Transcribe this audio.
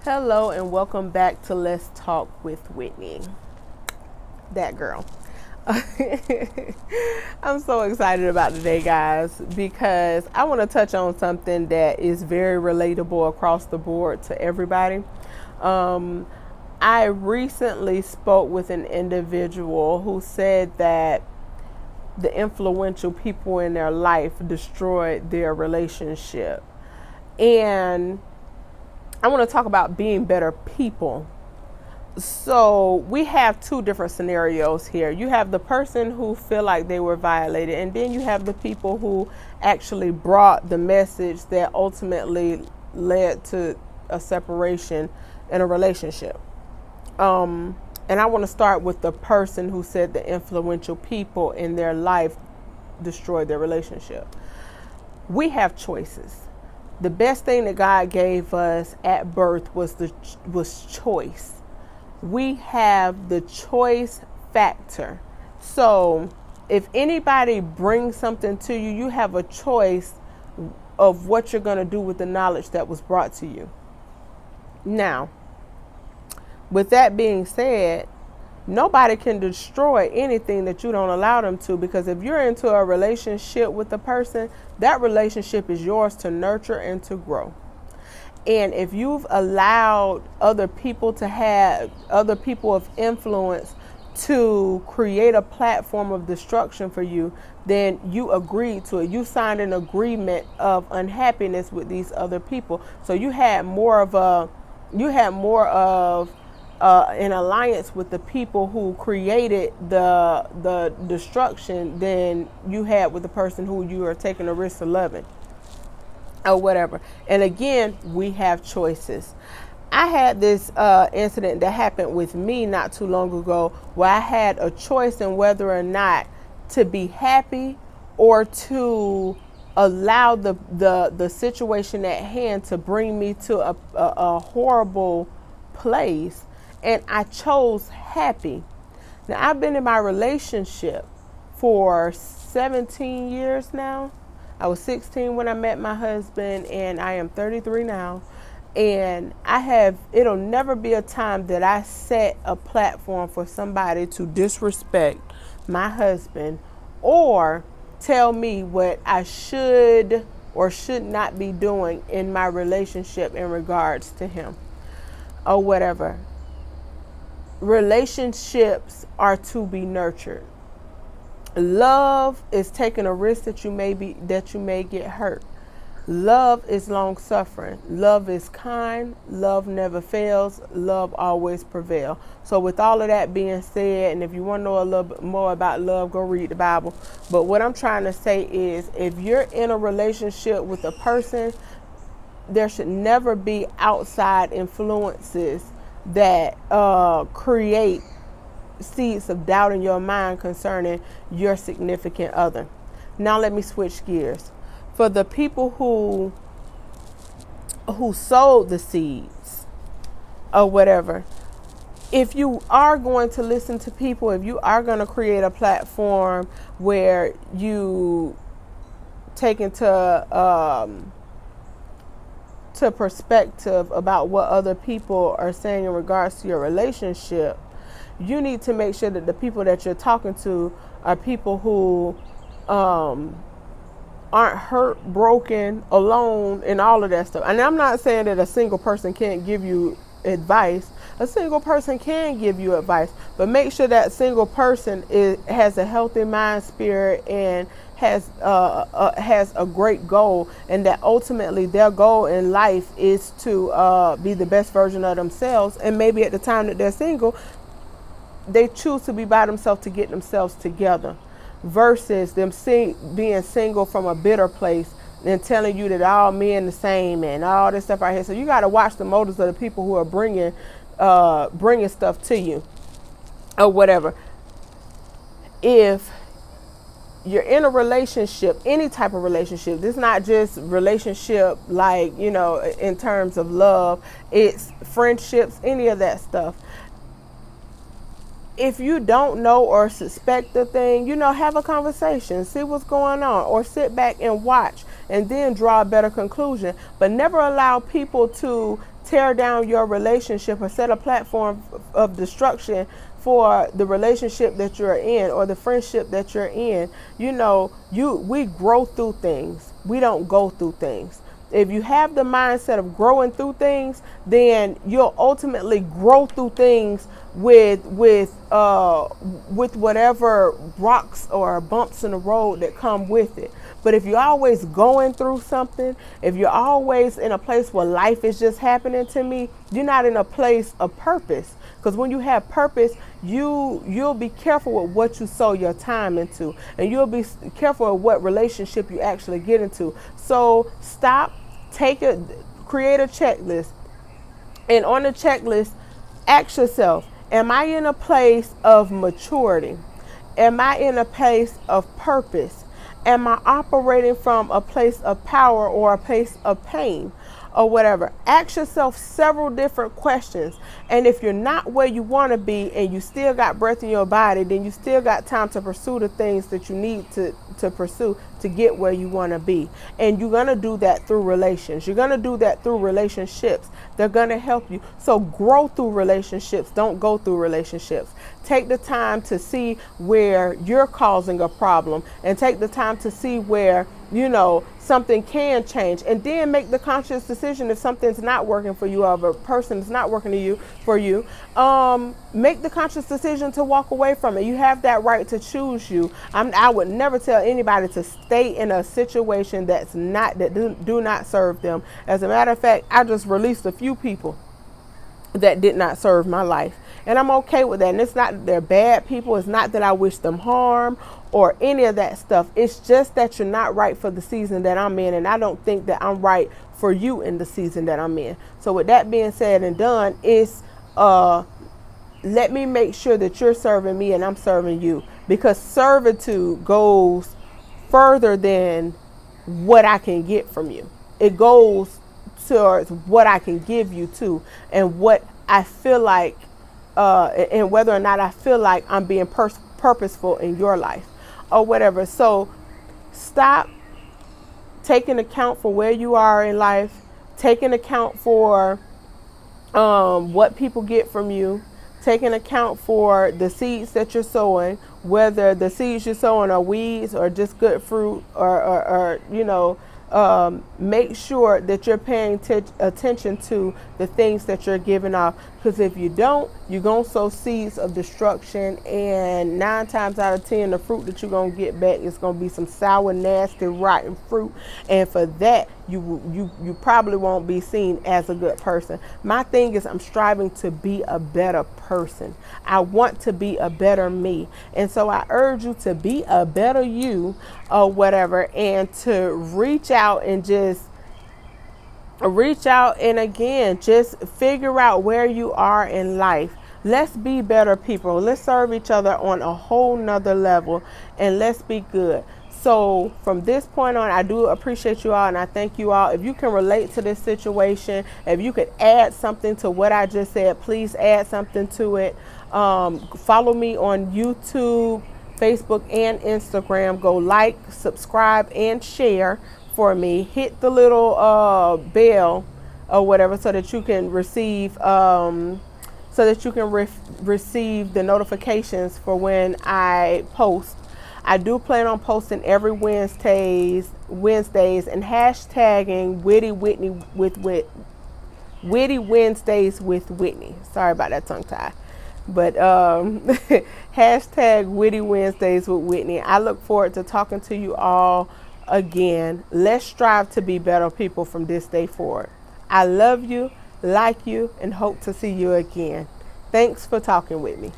Hello and welcome back to Let's Talk with Whitney. That girl. I'm so excited about today, guys, because I want to touch on something that is very relatable across the board to everybody. I recently spoke with an individual who said that the influential people in their life destroyed their relationship. And I want to talk about being better people. So we have two different scenarios here. You have the person who feel like they were violated, and then you have the people who actually brought the message that ultimately led to a separation in a relationship. And I want to start with the person who said the influential people in their life destroyed their relationship. We have choices. The best thing that God gave us at birth was choice. We have the choice factor. So if anybody brings something to you, you have a choice of what you're going to do with the knowledge that was brought to you. Now, with that being said, nobody can destroy anything that you don't allow them to, because if you're into a relationship with a person, that relationship is yours to nurture and to grow. And if you've allowed other people of influence to create a platform of destruction for you, then you agreed to it. You signed an agreement of unhappiness with these other people. So you had more of an alliance with the people who created the destruction than you had with the person who you are taking a risk of loving or whatever. And again, we have choices. I had this incident that happened with me not too long ago, where I had a choice in whether or not to be happy or to allow the situation at hand to bring me to a horrible place. And I chose happy. Now, I've been in my relationship for 17 years now. I was 16 when I met my husband, and I am 33 now. And it'll never be a time that I set a platform for somebody to disrespect my husband or tell me what I should or should not be doing in my relationship in regards to him or whatever. Relationships are to be nurtured. Love is taking a risk that you may get hurt. Love is long suffering. Love is kind. Love never fails. Love always prevails. So with all of that being said, and if you want to know a little bit more about love, go read the Bible. But what I'm trying to say is, if you're in a relationship with a person, there should never be outside influences that create seeds of doubt in your mind concerning your significant other. Now let me switch gears. For the people who sowed the seeds or whatever, if you are going to listen to people, if you are going to create a platform where you take into perspective about what other people are saying in regards to your relationship, you need to make sure that the people that you're talking to are people who aren't hurt, broken, alone, and all of that stuff. And I'm not saying that a single person can't give you advice. A single person can give you advice, but make sure that single person has a healthy mind, spirit, and has a great goal, and that ultimately their goal in life is to be the best version of themselves. And maybe at the time that they're single, they choose to be by themselves to get themselves together, versus them being single from a bitter place and telling you that all men the same and all this stuff right here. So you got to watch the motives of the people who are bringing stuff to you or whatever. If you're in a relationship, any type of relationship, this is not just relationship like, in terms of love, it's friendships, any of that stuff. If you don't know or suspect the thing, have a conversation, see what's going on, or sit back and watch and then draw a better conclusion. But never allow people to tear down your relationship or set a platform of destruction for the relationship that you're in or the friendship that you're in. We grow through things. We don't go through things. If you have the mindset of growing through things, then you'll ultimately grow through things with whatever rocks or bumps in the road that come with it. But if you're always going through something, if you're always in a place where life is just happening to me, you're not in a place of purpose. Because when you have purpose, you'll be careful with what you sow your time into, and you'll be careful with what relationship you actually get into. So stop, create a checklist, and on the checklist, ask yourself, am I in a place of maturity? Am I in a place of purpose? Am I operating from a place of power or a place of pain or whatever? Ask yourself several different questions. And if you're not where you want to be and you still got breath in your body, then you still got time to pursue the things that you need to pursue to get where you want to be. And you're going to do that through relations. You're going to do that through relationships. They're going to help you. So grow through relationships. Don't go through relationships. Take the time to see where you're causing a problem, and take the time to see where, something can change, and then make the conscious decision. If something's not working for you, or if a person is not working for you, make the conscious decision to walk away from it. You have that right to choose you. I would never tell anybody to stay in a situation that do not serve them. As a matter of fact, I just released a few people that did not serve my life. And I'm okay with that. And it's not that they're bad people. It's not that I wish them harm or any of that stuff. It's just that you're not right for the season that I'm in. And I don't think that I'm right for you in the season that I'm in. So with that being said and done, let me make sure that you're serving me and I'm serving you. Because servitude goes further than what I can get from you. It goes towards what I can give you too, and what I feel like, and whether or not I feel like I'm being purposeful in your life or whatever. So stop taking account for where you are in life, taking account for what people get from you, taking account for the seeds that you're sowing, whether the seeds you're sowing are weeds or just good fruit, or make sure that you're paying attention to the things that you're giving off. Because if you don't, you're going to sow seeds of destruction, and 9 times out of 10, the fruit that you're going to get back is going to be some sour, nasty, rotten fruit. And for that, you probably won't be seen as a good person. My thing is, I'm striving to be a better person. I want to be a better me. And so I urge you to be a better you or whatever, and to reach out and again, just figure out where you are in life. Let's be better people. Let's serve each other on a whole nother level, and let's be good. So from this point on, I do appreciate you all, and I thank you all. If you can relate to this situation, if you could add something to what I just said, please add something to it. Follow me on YouTube, Facebook, and Instagram. Go like, subscribe, and share for me. Hit the little bell or whatever, so that you can receive receive the notifications for when I post. I do plan on posting every Wednesdays and hashtagging Witty Wednesdays with Whitney. Sorry about that tongue tie. But hashtag Witty Wednesdays with Whitney. I look forward to talking to you all again. Let's strive to be better people from this day forward. I love you, like you, and hope to see you again. Thanks for talking with me.